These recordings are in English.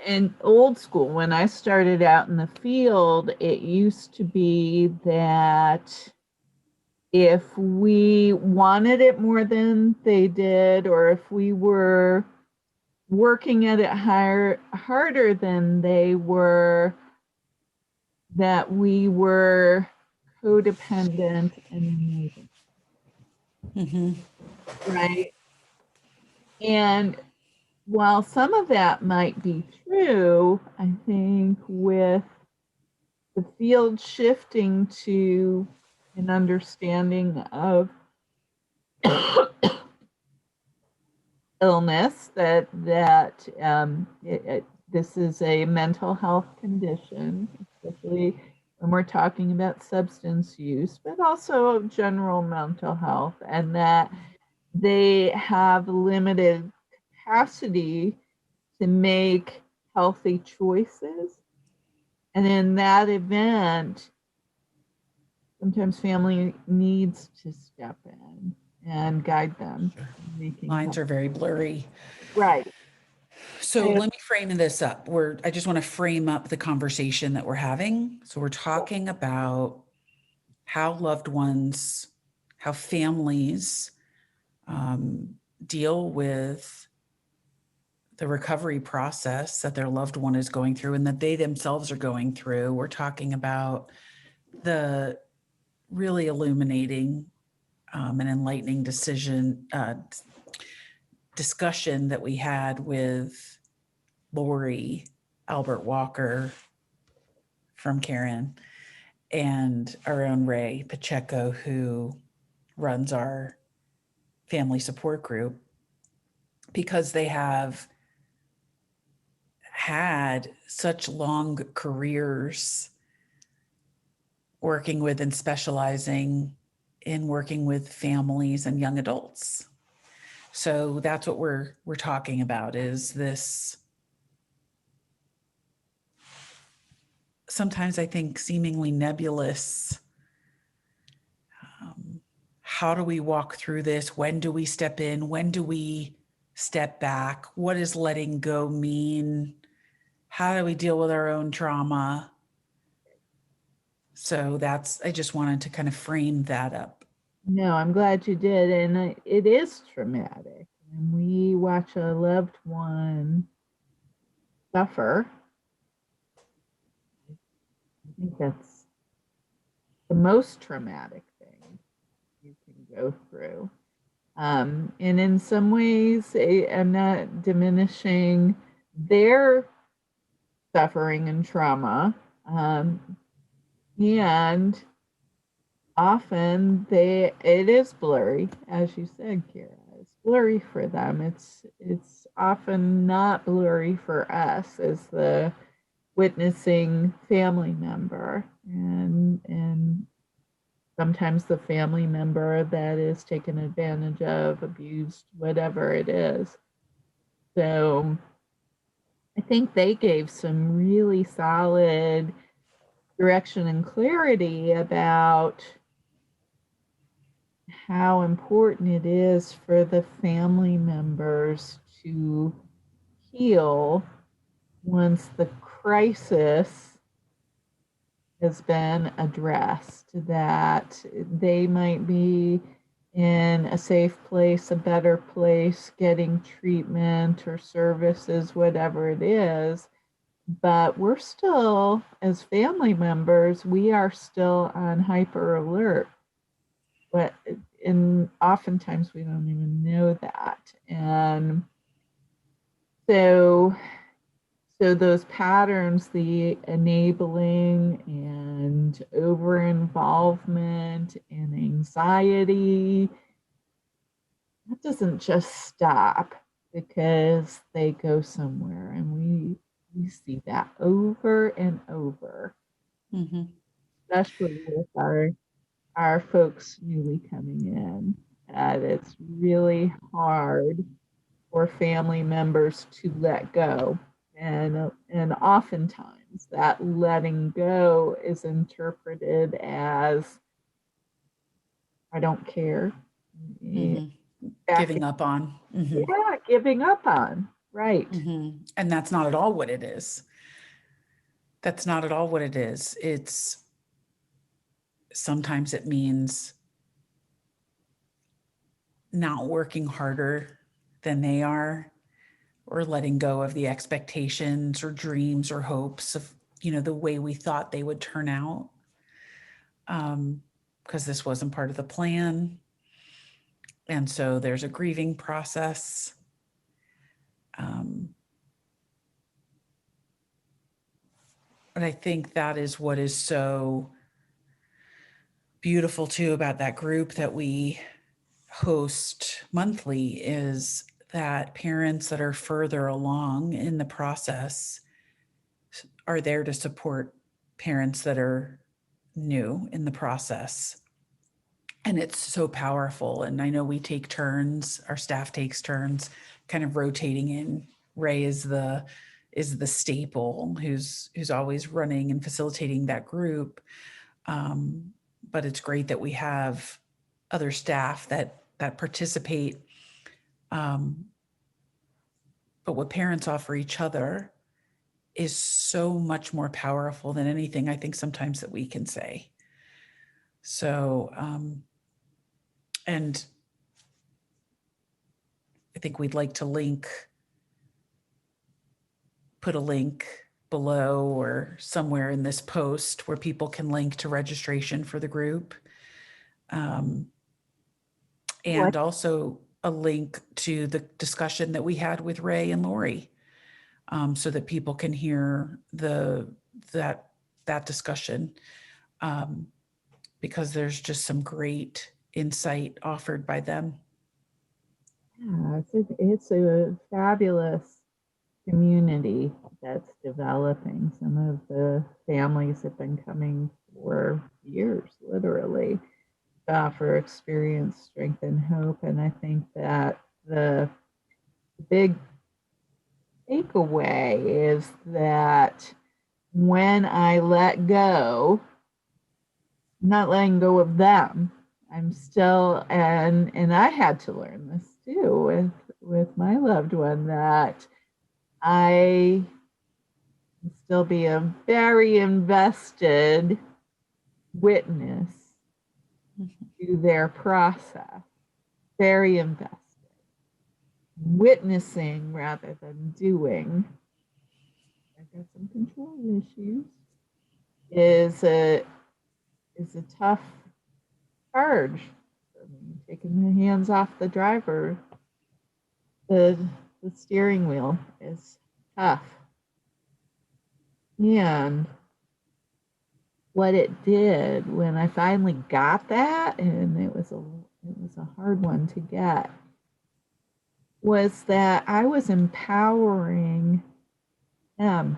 in old school, when I started out in the field, it used to be that if we wanted it more than they did, or if we were working at it harder than they were, that we were codependent and enabling, Mm-hmm. right? And while some of that might be true, I think with the field shifting to an understanding of illness, this is a mental health condition, especially when we're talking about substance use, but also general mental health, and that they have limited capacity to make healthy choices. And in that event, sometimes family needs to step in and guide them Sure. in making Lines health. are very blurry. Right. So let me frame this up. I just want to frame up the conversation that we're having. So we're talking about how loved ones, how families deal with the recovery process that their loved one is going through and that they themselves are going through. We're talking about the really illuminating and enlightening discussion that we had with Lori Albert Walker from Karen and our own Ray Pacheco, who runs our family support group, because they have had such long careers working with and specializing in working with families and young adults. So that's what we're talking about, is this sometimes I think seemingly nebulous, how do we walk through this? When do we step in? When do we step back? What does letting go mean? How do we deal with our own trauma? So I just wanted to kind of frame that up. No, I'm glad you did. And it is traumatic. And we watch a loved one suffer. I think that's the most traumatic thing you can go through. And in some ways, I'm not diminishing their suffering and trauma. And often it is blurry, as you said, Kira. It's blurry for them. It's often not blurry for us as the witnessing family member, and sometimes the family member that is taken advantage of, abused, whatever it is. So I think they gave some really solid direction and clarity about how important it is for the family members to heal once the crisis has been addressed, that they might be in a safe place, a better place, getting treatment or services, whatever it is. But we're still, as family members, we are still on hyper alert. But and oftentimes we don't even know that. And so those patterns, the enabling and over involvement and anxiety, that doesn't just stop because they go somewhere. And we see that over and over, Mm-hmm. especially with our folks newly coming in. And it's really hard for family members to let go. And oftentimes that letting go is interpreted as I don't care. Mm-hmm. Back, Giving up on. Mm-hmm. yeah, giving up on. Right. And that's not at all what it is. That's not at all what it is. It's sometimes it means not working harder than they are, or letting go of the expectations or dreams or hopes of, the way we thought they would turn out. Because this wasn't part of the plan. And so there's a grieving process. Um, and I think that is what is so beautiful too about that group that we host monthly, is that parents that are further along in the process are there to support parents that are new in the process. And it's so powerful. And I know we take turns, our staff takes turns kind of rotating in. Ray is the staple who's always running and facilitating that group. But it's great that we have other staff that participate. Um, but what parents offer each other is so much more powerful than anything I think sometimes that we can say. So, and I think we'd like to put a link below or somewhere in this post where people can link to registration for the group. What? And also a link to the discussion that we had with Ray and Lori, so that people can hear that discussion, because there's just some great insight offered by them. Yeah, it's a fabulous community that's developing. Some of the families have been coming for years, literally, to offer experience, strength, and hope. And I think that the big takeaway is that when I let go, I'm not letting go of them. I'm still, and I had to learn this too with my loved one, that I can still be a very invested witness to their process, very invested, witnessing rather than doing. I've got some control issues. Is a tough charge for me. Taking the hands off the driver, the the steering wheel is tough. And what it did when I finally got that, and it was a hard one to get, was that I was empowering them.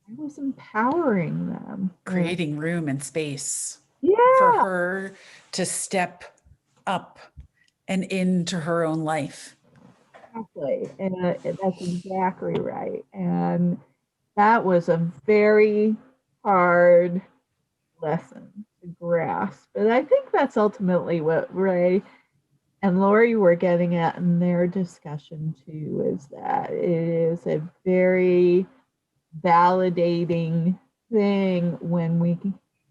I was empowering them. Creating room and space for Yeah, her to step up and into her own life. exactly. And that's exactly right. And that was a very hard lesson to grasp. But I think that's ultimately what Ray and Lori were getting at in their discussion too, is that it is a very validating thing when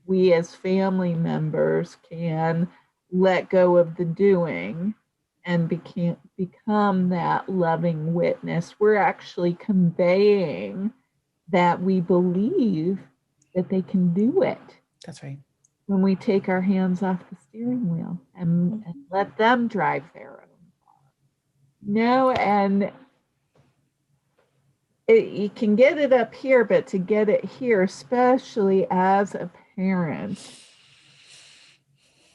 we as family members can let go of the doing and become that loving witness. We're actually conveying that we believe that they can do it That's right. when we take our hands off the steering wheel and let them drive their own car. No, and you can get it up here, but to get it here, especially as a parent,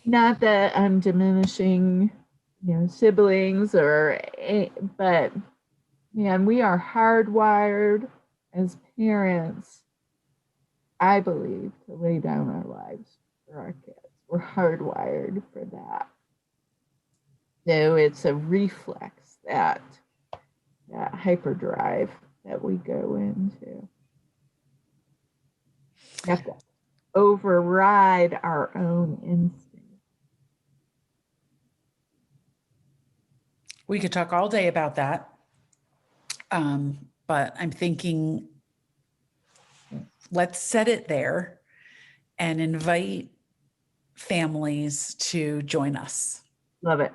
not that I'm diminishing, siblings but man, we are hardwired as parents, I believe, to lay down our lives for our kids. We're hardwired for that. So it's a reflex, that hyperdrive that we go into. We have to override our own instinct. We could talk all day about that. But I'm thinking, let's set it there and invite families to join us, Love it.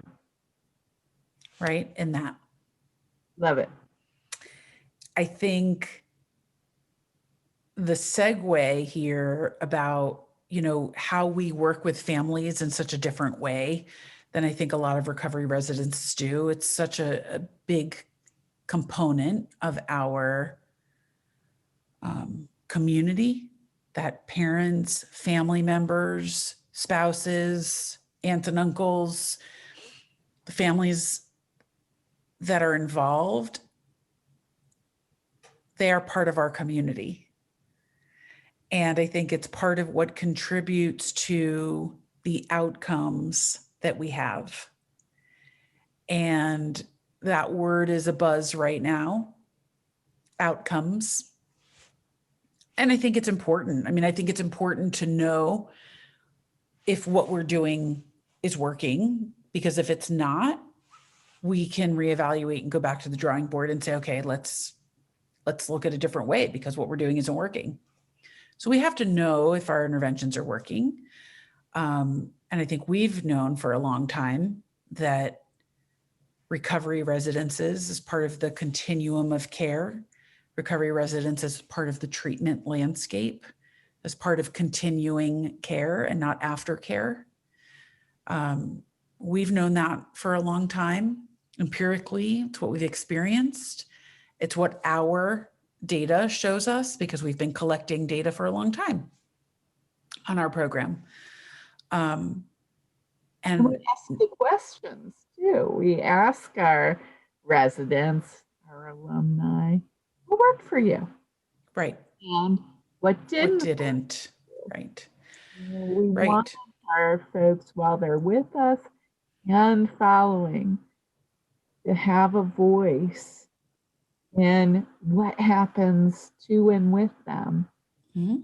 right? In that. Love it. I think the segue here about, how we work with families in such a different way than I think a lot of recovery residents do. It's such a big component of our community that parents, family members, spouses, aunts and uncles, the families that are involved, they are part of our community. And I think it's part of what contributes to the outcomes that we have. And that word is a buzz right now, outcomes. And I think it's important. I mean, I think it's important to know if what we're doing is working, because if it's not, we can reevaluate and go back to the drawing board and say, okay, let's look at a different way because what we're doing isn't working. So we have to know if our interventions are working. And I think we've known for a long time that recovery residences is part of the continuum of care. Recovery residences is part of the treatment landscape, as part of continuing care and not aftercare. We've known that for a long time. Empirically, it's what we've experienced. It's what our data shows us because we've been collecting data for a long time on our program. And And we ask the questions too. We ask our residents, our alumni, what worked for you? right. And what didn't? Didn't. Right. We want Right. our folks, while they're with us and following, to have a voice in what happens to and with them. Mm-hmm.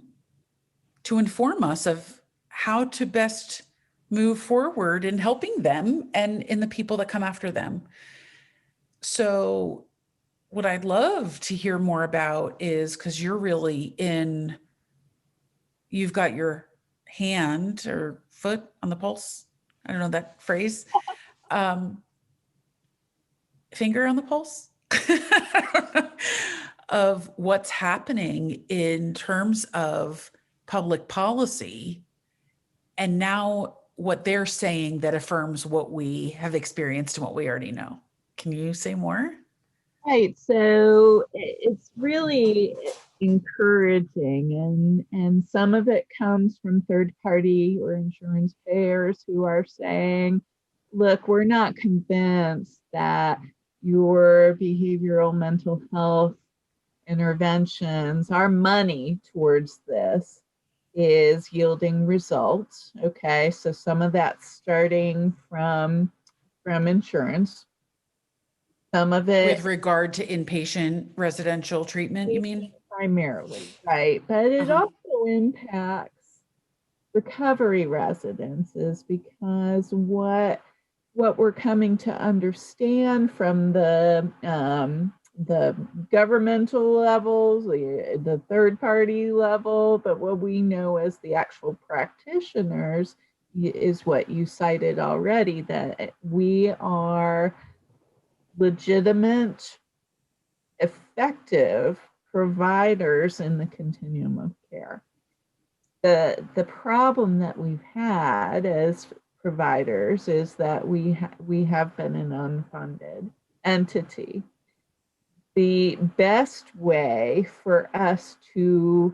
To inform us of how to best move forward in helping them and in the people that come after them. So what I'd love to hear more about is, because you've got your hand or foot on the pulse. I don't know that phrase. Finger on the pulse of what's happening in terms of public policy. And now what they're saying that affirms what we have experienced and what we already know. Can you say more? Right. So it's really encouraging, and some of it comes from third party or insurance payers who are saying, look, we're not convinced that your behavioral mental health interventions, our money towards this is yielding results. Okay, so some of that's starting from insurance. Some of it With regard to inpatient residential treatment, you mean? primarily, right? But it Uh-huh. also impacts recovery residences, because what we're coming to understand from the governmental levels, the third party level, but what we know as the actual practitioners is what you cited already, that we are legitimate, effective providers in the continuum of care. The problem that we've had as providers is that we have been an unfunded entity. The best way for us to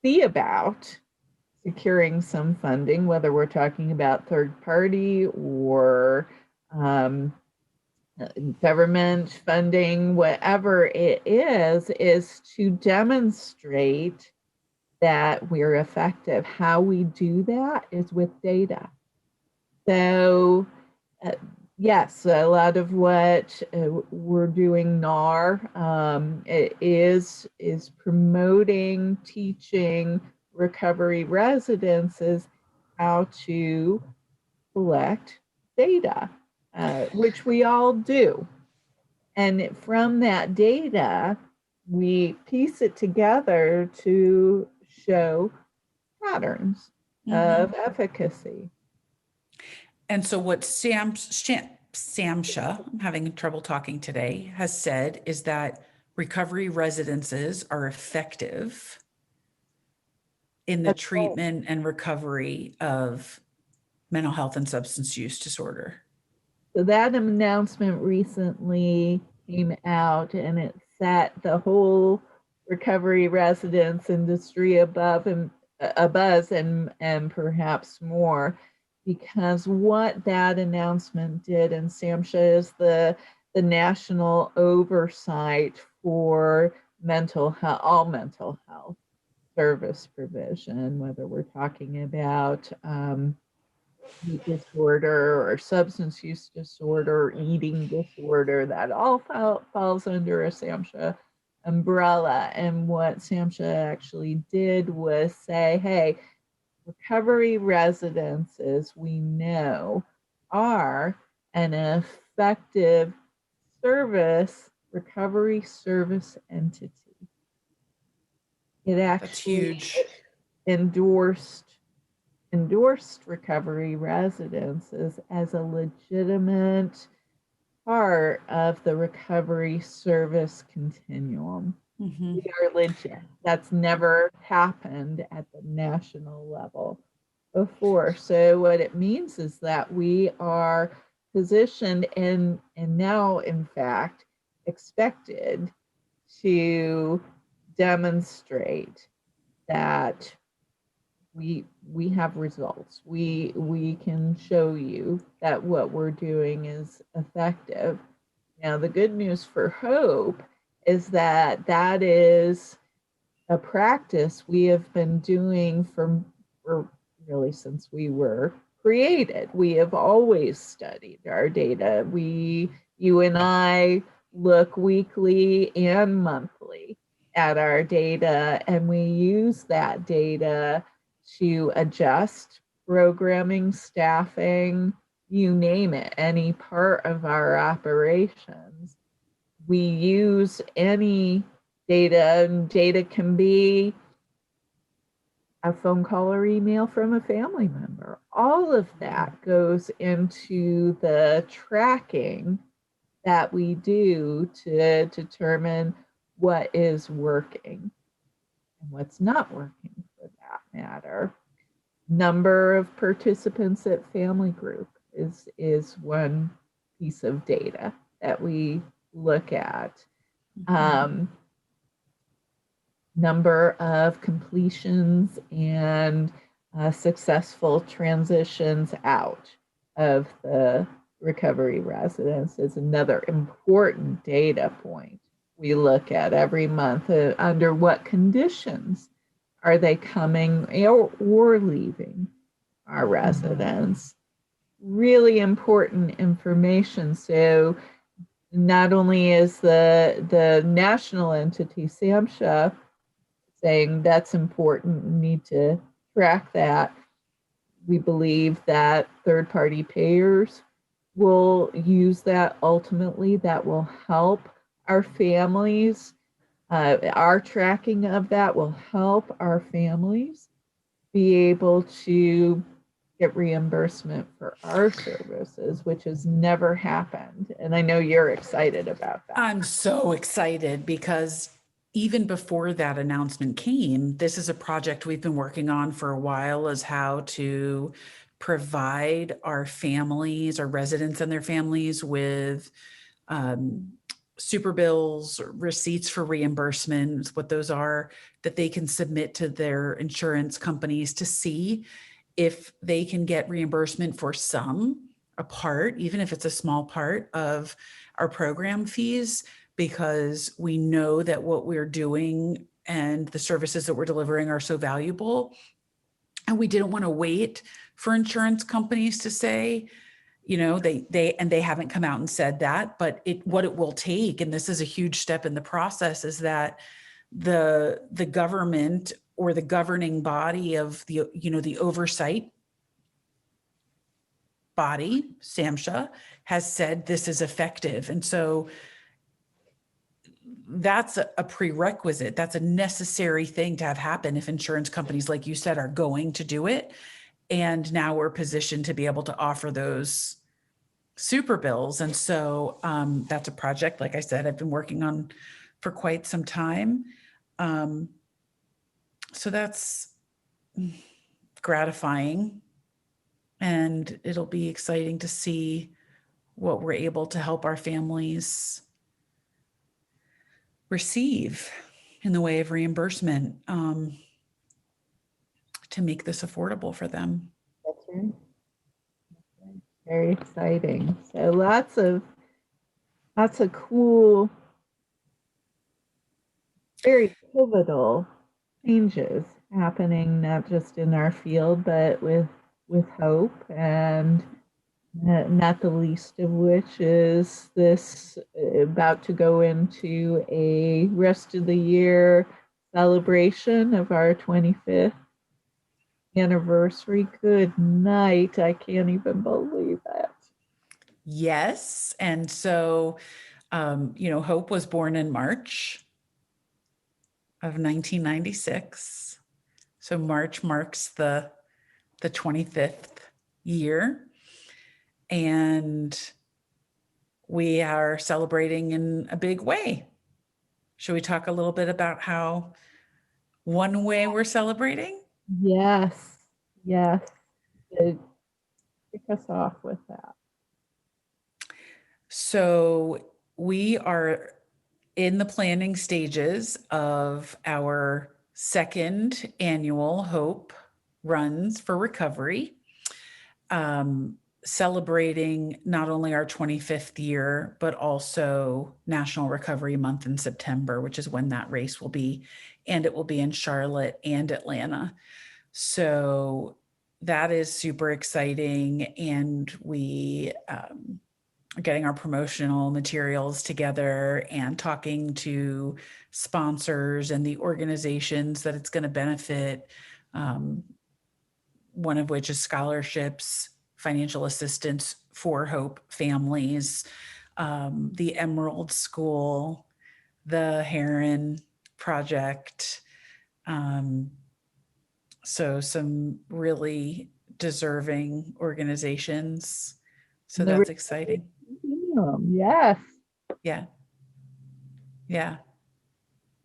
see about securing some funding, whether we're talking about third party or government funding, whatever it is to demonstrate that we're effective. How we do that is with data. So, yes, a lot of what we're doing NAR is promoting, teaching recovery residences how to collect data, which we all do. And from that data, we piece it together to show patterns of efficacy. And so what SAMHSA, I'm having trouble talking today, has said is that recovery residences are effective in the That's right. treatment and recovery of mental health and substance use disorder. So that announcement recently came out, and it set the whole recovery residence industry above and a buzz and perhaps more, because what that announcement did, and SAMHSA is the national oversight for mental health, all mental health service provision, whether we're talking about disorder or substance use disorder, eating disorder, that all falls under a SAMHSA umbrella. And what SAMHSA actually did was say, hey, recovery residences, we know, are an effective recovery service entity. It That's actually huge. endorsed recovery residences as a legitimate part of the recovery service continuum. We are legit. That's never happened at the national level before. So what it means is that we are positioned and now in fact expected to demonstrate that we have results. We can show you that what we're doing is effective. Now, the good news for Hope is that that is a practice we have been doing for really since we were created. We have always studied our data. You and I look weekly and monthly at our data, and we use that data to adjust programming, staffing, you name it, any part of our operations. We use any data, and data can be a phone call or email from a family member. All of that goes into the tracking that we do to determine what is working and what's not working for that matter. Number of participants at family group is one piece of data that we look at. Number of completions and successful transitions out of the recovery residence is another important data point we look at every month. Under what conditions are they coming or leaving our residence? Really important information. So not only is the national entity SAMHSA saying that's important, we need to track that, we believe that third-party payers will use that ultimately. That will help our families. Our tracking of that will help our families be able to get reimbursement for our services, which has never happened. And I know you're excited about that. I'm so excited because even before that announcement came, this is a project we've been working on for a while, is how to provide our families, our residents and their families with super bills, receipts for reimbursements, what those are, that they can submit to their insurance companies to see if they can get reimbursement for a part, even if it's a small part of our program fees, because we know that what we're doing and the services that we're delivering are so valuable. And we didn't want to wait for insurance companies to say, they haven't come out and said that, but what it will take, and this is a huge step in the process, is that the government or the governing body of the oversight body, SAMHSA, has said this is effective. And so that's a prerequisite. That's a necessary thing to have happen if insurance companies, like you said, are going to do it. And now we're positioned to be able to offer those super bills. And so that's a project, like I said, I've been working on for quite some time. Um, so that's gratifying. And it'll be exciting to see what we're able to help our families receive in the way of reimbursement to make this affordable for them. That's right. Very exciting. So lots of cool, very pivotal changes happening, not just in our field, but with hope, and not the least of which is this about to go into a rest of the year celebration of our 25th anniversary. Good night. I can't even believe that. Yes. And so, Hope was born in March of 1996. So March marks the 25th year. And we are celebrating in a big way. Should we talk a little bit about how one way we're celebrating? Yes, yes. Kick us off with that. So we are in the planning stages of our second annual Hope Runs for Recovery, celebrating not only our 25th year, but also National Recovery Month in September, which is when that race will be. And it will be in Charlotte and Atlanta. So that is super exciting. And we are getting our promotional materials together and talking to sponsors and the organizations that it's going to benefit. One of which is scholarships, financial assistance for Hope families, the Emerald School, the Heron Project. So some really deserving organizations. So The that's exciting. yes. Yeah. Yeah.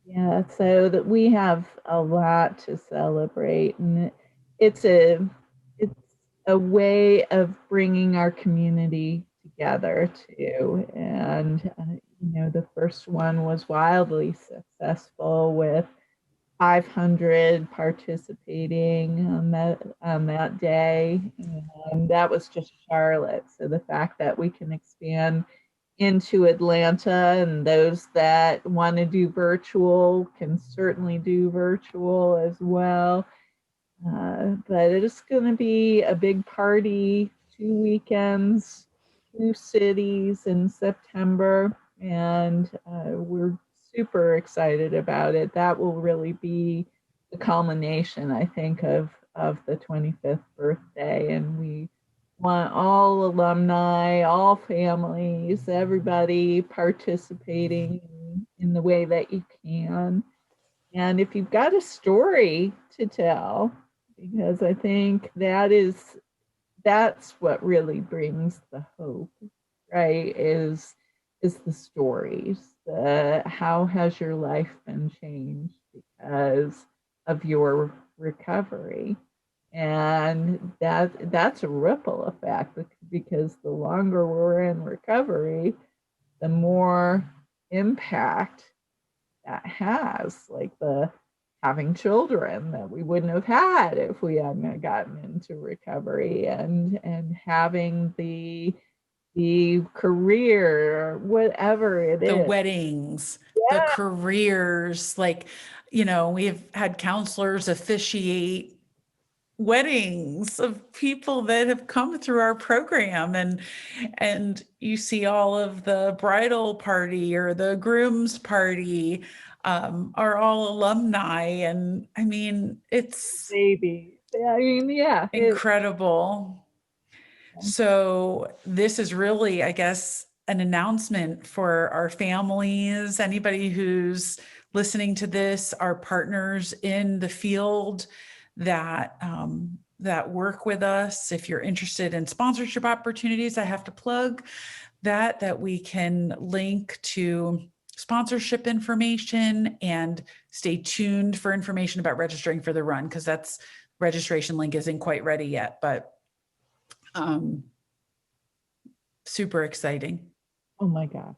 Yeah, so that we have a lot to celebrate, and it's a it's a way of bringing our community together too. And the first one was wildly successful with 500 participating on that day, and that was just Charlotte. So the fact that we can expand into Atlanta, and those that want to do virtual can certainly do virtual as well. But it's going to be a big party, 2 weekends, 2 cities in September, and we're super excited about it. That will really be the culmination, I think, of the 25th birthday, and we want all alumni, all families, everybody participating in the way that you can. And if you've got a story to tell, because I think that's what really brings the hope, right? Is the stories. The how has your life been changed because of your recovery? And that's a ripple effect, because the longer we're in recovery, the more impact that has, like the having children that we wouldn't have had if we hadn't gotten into recovery, and having the career, whatever it The is. weddings, the Yeah, careers, like, we've had counselors officiate weddings of people that have come through our program, and you see all of the bridal party or the groom's party are all alumni, and I mean it's baby. I mean, yeah, incredible. So this is really, I guess, an announcement for our families, anybody who's listening to this, our partners in the field that that work with us. If you're interested in sponsorship opportunities, I have to plug that we can link to sponsorship information, and stay tuned for information about registering for the run, because that's registration link isn't quite ready yet, but super exciting. Oh my gosh.